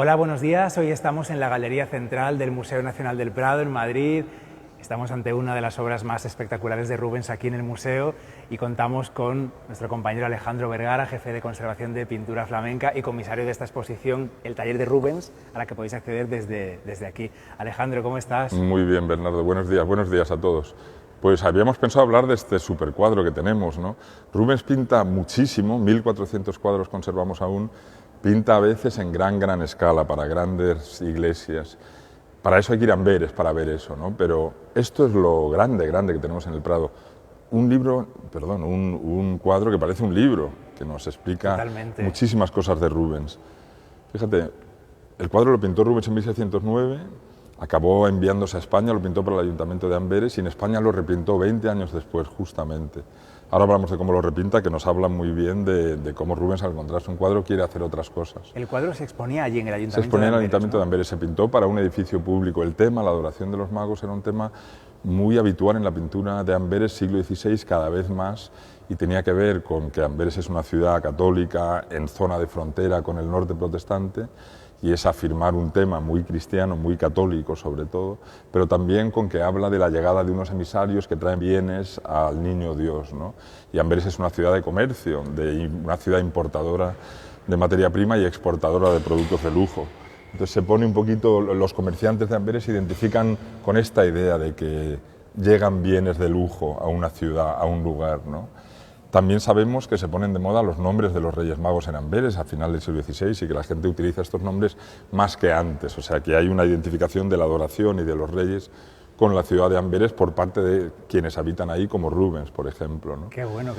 Hola, buenos días. Hoy estamos en la Galería Central del Museo Nacional del Prado, en Madrid. Estamos ante una de las obras más espectaculares de Rubens aquí en el museo y contamos con nuestro compañero Alejandro Vergara, jefe de conservación de pintura flamenca y comisario de esta exposición, el taller de Rubens, a la que podéis acceder desde aquí. Alejandro, ¿cómo estás? Muy bien, Bernardo. Buenos días a todos. Pues habíamos pensado hablar de este supercuadro que tenemos, ¿no? Rubens pinta muchísimo, 1400 cuadros conservamos aún, pinta a veces en gran escala, para grandes iglesias. Para eso hay que ir a Amberes para ver eso, ¿no? Pero esto es lo grande que tenemos en el Prado. Un cuadro que parece un libro, que nos explica Totalmente. muchísimas cosas de Rubens. Fíjate, el cuadro lo pintó Rubens en 1609, acabó enviándose a España, lo pintó para el Ayuntamiento de Amberes y en España lo repintó 20 años después, justamente. Ahora hablamos de cómo lo repinta, que nos habla muy bien de cómo Rubens, al encontrarse un cuadro, quiere hacer otras cosas. El cuadro se exponía allí en el Ayuntamiento Se exponía en el de Amberes, Ayuntamiento ¿no? de Amberes, se pintó para un edificio público. El tema, la adoración de los magos, era un tema muy habitual en la pintura de Amberes, siglo XVI, cada vez más, y tenía que ver con que Amberes es una ciudad católica en zona de frontera con el norte protestante, y es afirmar un tema muy cristiano, muy católico sobre todo, pero también con que habla de la llegada de unos emisarios que traen bienes al niño Dios, ¿no? Y Amberes es una ciudad de comercio, una ciudad importadora de materia prima y exportadora de productos de lujo. Entonces se pone un poquito, los comerciantes de Amberes se identifican con esta idea de que llegan bienes de lujo a una ciudad, a un lugar, ¿no? También sabemos que se ponen de moda los nombres de los Reyes Magos en Amberes a final del siglo XVI y que la gente utiliza estos nombres más que antes, o sea que hay una identificación de la adoración y de los reyes con la ciudad de Amberes por parte de quienes habitan ahí, como Rubens, por ejemplo, ¿no? Qué bueno,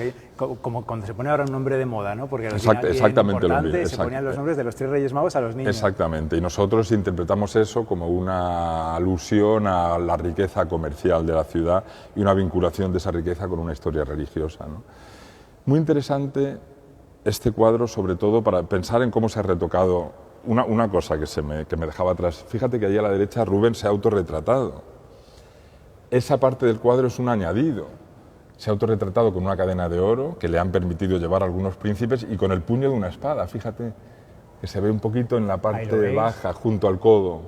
como cuando se pone ahora un nombre de moda, ¿no? Porque Exactamente lo mismo. Se ponían los nombres de los 3 Reyes Magos a los niños. Exactamente, y nosotros interpretamos eso como una alusión a la riqueza comercial de la ciudad y una vinculación de esa riqueza con una historia religiosa, ¿no? Muy interesante este cuadro, sobre todo para pensar en cómo se ha retocado una cosa que me dejaba atrás. Fíjate que ahí a la derecha Rubens se ha autorretratado. Esa parte del cuadro es un añadido. Se ha autorretratado con una cadena de oro que le han permitido llevar a algunos príncipes y con el puño de una espada. Fíjate que se ve un poquito en la parte baja, junto al codo.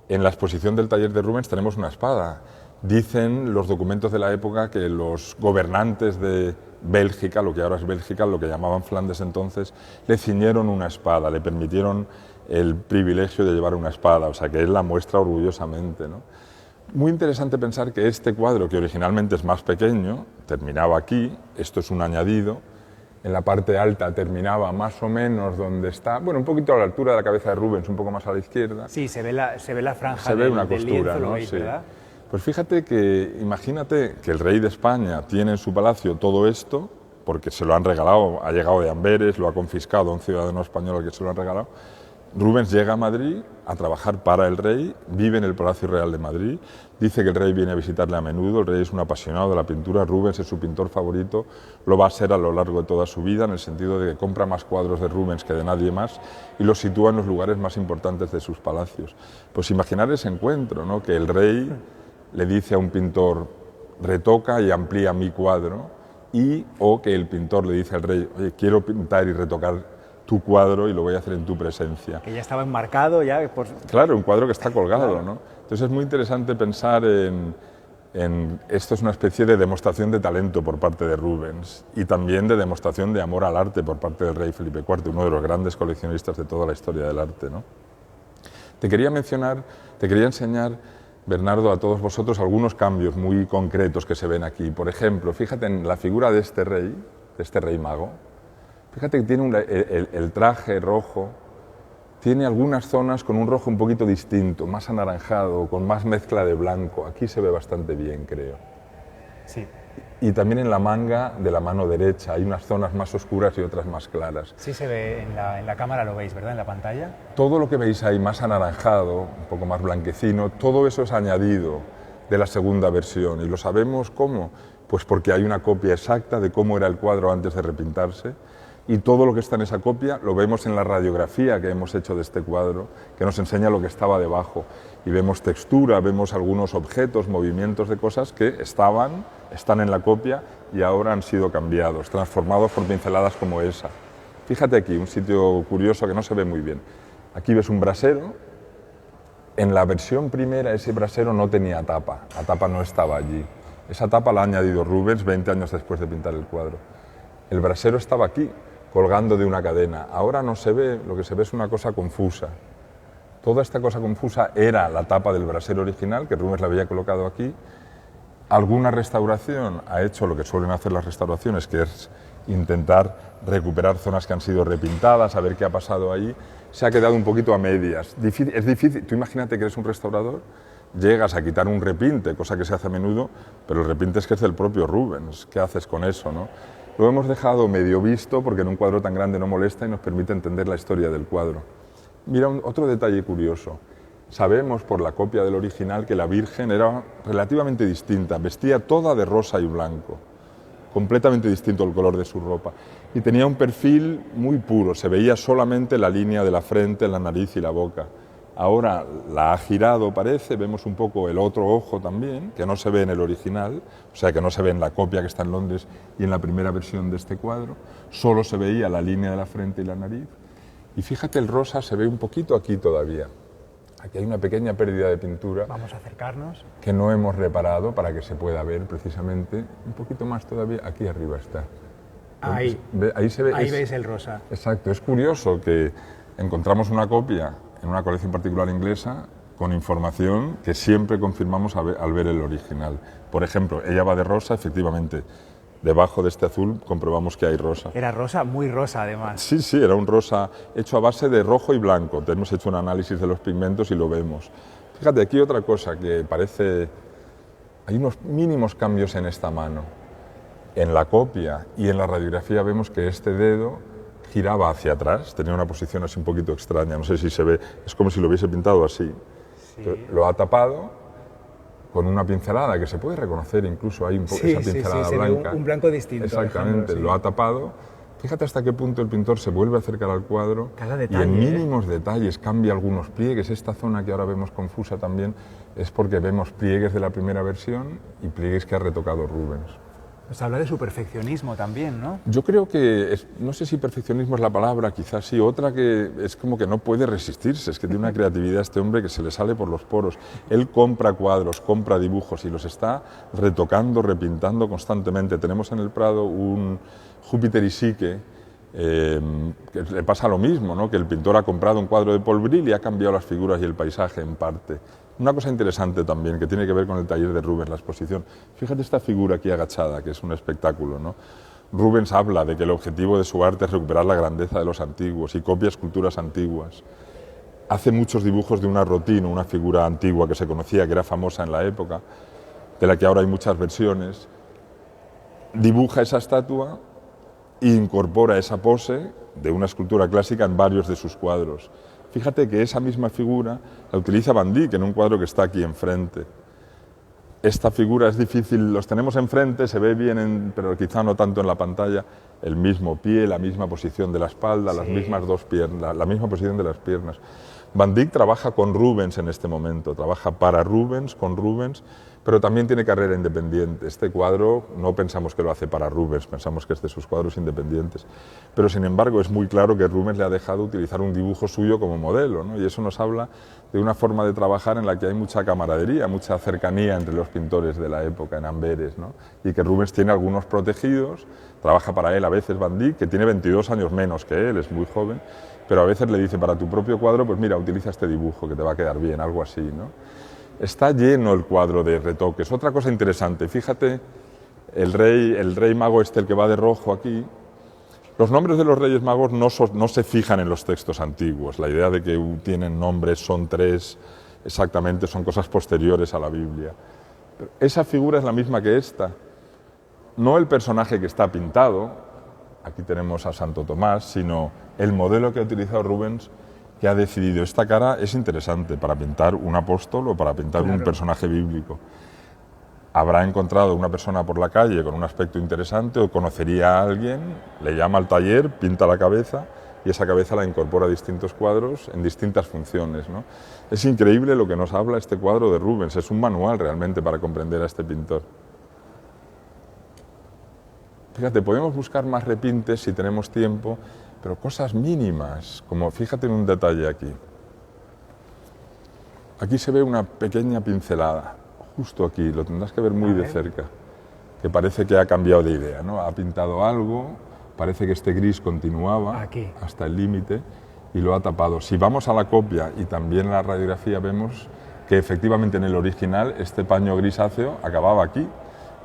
En la exposición del taller de Rubens tenemos una espada. Dicen los documentos de la época que los gobernantes de Bélgica, lo que ahora es Bélgica, lo que llamaban Flandes entonces, le ciñeron una espada, le permitieron el privilegio de llevar una espada, o sea que él la muestra orgullosamente, ¿no? Muy interesante pensar que este cuadro, que originalmente es más pequeño, terminaba aquí, esto es un añadido, en la parte alta terminaba más o menos donde está, bueno, un poquito a la altura de la cabeza de Rubens, un poco más a la izquierda. Sí, se ve la franja se ve una del costura, lienzo, ¿no? lo veis, Sí. ¿verdad? Pues fíjate que, imagínate que el rey de España tiene en su palacio todo esto, porque se lo han regalado, ha llegado de Amberes, lo ha confiscado a un ciudadano español al que se lo han regalado. Rubens llega a Madrid a trabajar para el rey, vive en el Palacio Real de Madrid, dice que el rey viene a visitarle a menudo, el rey es un apasionado de la pintura, Rubens es su pintor favorito, lo va a ser a lo largo de toda su vida, en el sentido de que compra más cuadros de Rubens que de nadie más y los sitúa en los lugares más importantes de sus palacios. Pues imaginar ese encuentro, ¿no? Que el rey le dice a un pintor, retoca y amplía mi cuadro, o que el pintor le dice al rey, oye, quiero pintar y retocar tu cuadro y lo voy a hacer en tu presencia. Que ya estaba enmarcado, ya por... Claro, un cuadro que está colgado, Claro. ¿no? Entonces es muy interesante pensar en esto es una especie de demostración de talento por parte de Rubens y también de demostración de amor al arte por parte del rey Felipe IV, uno de los grandes coleccionistas de toda la historia del arte, ¿no? Te quería enseñar, Bernardo, a todos vosotros algunos cambios muy concretos que se ven aquí. Por ejemplo, fíjate en la figura de este rey mago. Fíjate que tiene el traje rojo, tiene algunas zonas con un rojo un poquito distinto, más anaranjado, con más mezcla de blanco. Aquí se ve bastante bien, creo. Sí. Y también en la manga de la mano derecha hay unas zonas más oscuras y otras más claras. Sí se ve en la cámara, lo veis, ¿verdad? En la pantalla. Todo lo que veis ahí más anaranjado, un poco más blanquecino, todo eso es añadido de la segunda versión. ¿Y lo sabemos cómo? Pues porque hay una copia exacta de cómo era el cuadro antes de repintarse y todo lo que está en esa copia lo vemos en la radiografía que hemos hecho de este cuadro, que nos enseña lo que estaba debajo. Y vemos textura, vemos algunos objetos, movimientos de cosas que están en la copia y ahora han sido cambiados, transformados por pinceladas como esa. Fíjate aquí, un sitio curioso que no se ve muy bien. Aquí ves un brasero. En la versión primera ese brasero no tenía tapa, la tapa no estaba allí. Esa tapa la ha añadido Rubens 20 años después de pintar el cuadro. El brasero estaba aquí, colgando de una cadena. Ahora no se ve, lo que se ve es una cosa confusa. Toda esta cosa confusa era la tapa del brasero original, que Rubens la había colocado aquí. Alguna restauración ha hecho lo que suelen hacer las restauraciones, que es intentar recuperar zonas que han sido repintadas, a ver qué ha pasado ahí. Se ha quedado un poquito a medias. Es difícil, tú imagínate que eres un restaurador, llegas a quitar un repinte, cosa que se hace a menudo, pero el repinte es que es del propio Rubens. ¿Qué haces con eso, no? Lo hemos dejado medio visto porque en un cuadro tan grande no molesta y nos permite entender la historia del cuadro. Mira, otro detalle curioso. Sabemos por la copia del original que la Virgen era relativamente distinta, vestía toda de rosa y blanco, completamente distinto el color de su ropa, y tenía un perfil muy puro, se veía solamente la línea de la frente, la nariz y la boca. Ahora la ha girado, parece, vemos un poco el otro ojo también, que no se ve en el original, o sea que no se ve en la copia que está en Londres y en la primera versión de este cuadro, solo se veía la línea de la frente y la nariz. Y fíjate, el rosa se ve un poquito aquí todavía. Aquí hay una pequeña pérdida de pintura. Vamos a acercarnos. Que no hemos reparado para que se pueda ver precisamente un poquito más todavía. Aquí arriba está. Ahí, ahí se ve. Ahí veis el rosa. Exacto. Es curioso que encontramos una copia en una colección particular inglesa con información que siempre confirmamos al ver el original. Por ejemplo, ella va de rosa, efectivamente. Debajo de este azul comprobamos que hay rosa. Era rosa, muy rosa además. Sí, sí, era un rosa hecho a base de rojo y blanco. Hemos hecho un análisis de los pigmentos y lo vemos. Fíjate, aquí otra cosa que parece... Hay unos mínimos cambios en esta mano. En la copia y en la radiografía vemos que este dedo giraba hacia atrás, tenía una posición así un poquito extraña, no sé si se ve, es como si lo hubiese pintado así. Sí. Lo ha tapado con una pincelada que se puede reconocer, incluso hay esa pincelada blanca. Un blanco distinto. Exactamente, lo ha tapado. Fíjate hasta qué punto el pintor se vuelve a acercar al cuadro y en mínimos detalles cambia algunos pliegues. Esta zona que ahora vemos confusa también es porque vemos pliegues de la primera versión y pliegues que ha retocado Rubens. Pues habla de su perfeccionismo también, ¿no? Yo creo que, no sé si perfeccionismo es la palabra, quizás sí, otra que es como que no puede resistirse, es que tiene una creatividad este hombre que se le sale por los poros. Él compra cuadros, compra dibujos y los está retocando, repintando constantemente. Tenemos en el Prado un Júpiter y Psique, que le pasa lo mismo, ¿no? Que el pintor ha comprado un cuadro de Paul Bril y ha cambiado las figuras y el paisaje en parte. Una cosa interesante también, que tiene que ver con el taller de Rubens, la exposición. Fíjate esta figura aquí agachada, que es un espectáculo, ¿no? Rubens habla de que el objetivo de su arte es recuperar la grandeza de los antiguos y copia esculturas antiguas. Hace muchos dibujos de una Rotino, una figura antigua que se conocía, que era famosa en la época, de la que ahora hay muchas versiones. Dibuja esa estatua e incorpora esa pose de una escultura clásica en varios de sus cuadros. Fíjate que esa misma figura la utiliza Van Dyck en un cuadro que está aquí enfrente. Esta figura es difícil, los tenemos enfrente, se ve bien, pero quizá no tanto en la pantalla, el mismo pie, la misma posición de la espalda, las mismas dos piernas, la misma posición de las piernas. Van Dyck trabaja con Rubens en este momento, trabaja para Rubens, con Rubens, pero también tiene carrera independiente. Este cuadro no pensamos que lo hace para Rubens, pensamos que es de sus cuadros independientes. Pero sin embargo es muy claro que Rubens le ha dejado utilizar un dibujo suyo como modelo, ¿no? Y eso nos habla de una forma de trabajar en la que hay mucha camaradería, mucha cercanía entre los pintores de la época en Amberes, ¿no? Y que Rubens tiene algunos protegidos, trabaja para él a veces Van Dyck, que tiene 22 años menos que él, es muy joven, pero a veces le dice, para tu propio cuadro, pues mira, utiliza este dibujo que te va a quedar bien, algo así, ¿no? Está lleno el cuadro de retoques. Otra cosa interesante, fíjate, el rey mago este, el que va de rojo aquí, los nombres de los reyes magos no se fijan en los textos antiguos. La idea de que tienen nombres, son tres, exactamente, son cosas posteriores a la Biblia. Pero esa figura es la misma que esta. No el personaje que está pintado, aquí tenemos a Santo Tomás, sino el modelo que ha utilizado Rubens, que ha decidido, esta cara es interesante para pintar un apóstol o para pintar un personaje bíblico. Habrá encontrado una persona por la calle con un aspecto interesante o conocería a alguien, le llama al taller, pinta la cabeza y esa cabeza la incorpora a distintos cuadros en distintas funciones, ¿no? Es increíble lo que nos habla este cuadro de Rubens, es un manual realmente para comprender a este pintor. Fíjate, podemos buscar más repintes si tenemos tiempo, pero cosas mínimas, como fíjate en un detalle aquí. Aquí se ve una pequeña pincelada, justo aquí, lo tendrás que ver muy de cerca, que parece que ha cambiado de idea, ¿no? Ha pintado algo, parece que este gris continuaba aquí hasta el límite y lo ha tapado. Si vamos a la copia y también a la radiografía vemos que efectivamente en el original este paño grisáceo acababa aquí.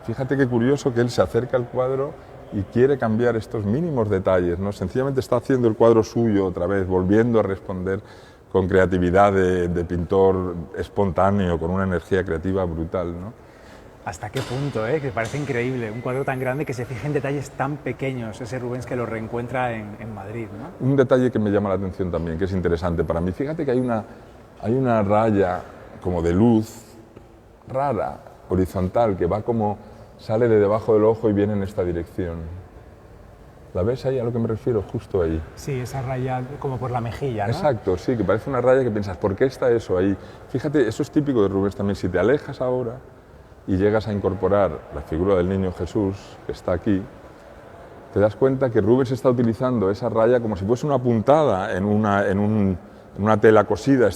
Fíjate qué curioso que él se acerca al cuadro y quiere cambiar estos mínimos detalles, ¿no? Sencillamente está haciendo el cuadro suyo otra vez, volviendo a responder con creatividad de pintor espontáneo, con una energía creativa brutal, ¿no? ¿Hasta qué punto, que parece increíble, un cuadro tan grande que se fije en detalles tan pequeños, ese Rubens que lo reencuentra en Madrid, ¿no? Un detalle que me llama la atención también, que es interesante para mí, fíjate que hay una raya como de luz rara, horizontal, que va como, sale de debajo del ojo y viene en esta dirección. ¿La ves ahí a lo que me refiero? Justo ahí. Sí, esa raya como por la mejilla, ¿no? Exacto, sí, que parece una raya que piensas, ¿por qué está eso ahí? Fíjate, eso es típico de Rubens también, si te alejas ahora y llegas a incorporar la figura del niño Jesús, que está aquí, te das cuenta que Rubens está utilizando esa raya como si fuese una puntada en una tela cosida.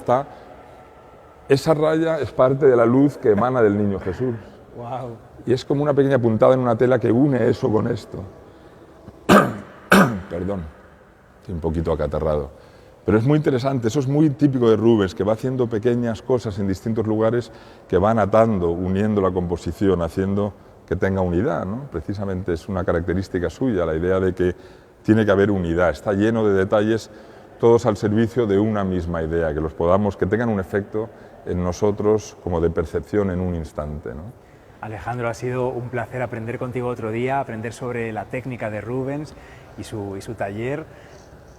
Esa raya es parte de la luz que emana del niño Jesús. Wow. Y es como una pequeña puntada en una tela que une eso con esto. Perdón, estoy un poquito acatarrado. Pero es muy interesante, eso es muy típico de Rubens, que va haciendo pequeñas cosas en distintos lugares que van atando, uniendo la composición, haciendo que tenga unidad, ¿no? Precisamente es una característica suya, la idea de que tiene que haber unidad, está lleno de detalles, todos al servicio de una misma idea, que tengan un efecto en nosotros como de percepción en un instante, ¿no? Alejandro, ha sido un placer aprender contigo otro día, aprender sobre la técnica de Rubens y su taller.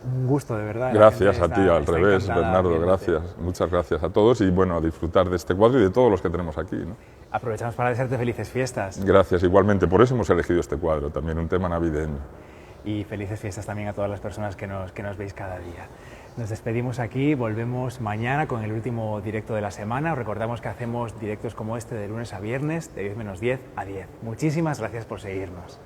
Un gusto, de verdad. Gracias a ti, al revés, Bernardo, gracias. Muchas gracias a todos y bueno, a disfrutar de este cuadro y de todos los que tenemos aquí, ¿no? Aprovechamos para desearte felices fiestas. Gracias, igualmente. Por eso hemos elegido este cuadro, también un tema navideño. Y felices fiestas también a todas las personas que nos veis cada día. Nos despedimos aquí, volvemos mañana con el último directo de la semana. Os recordamos que hacemos directos como este de lunes a viernes, de 10 menos 10 a 10. Muchísimas gracias por seguirnos.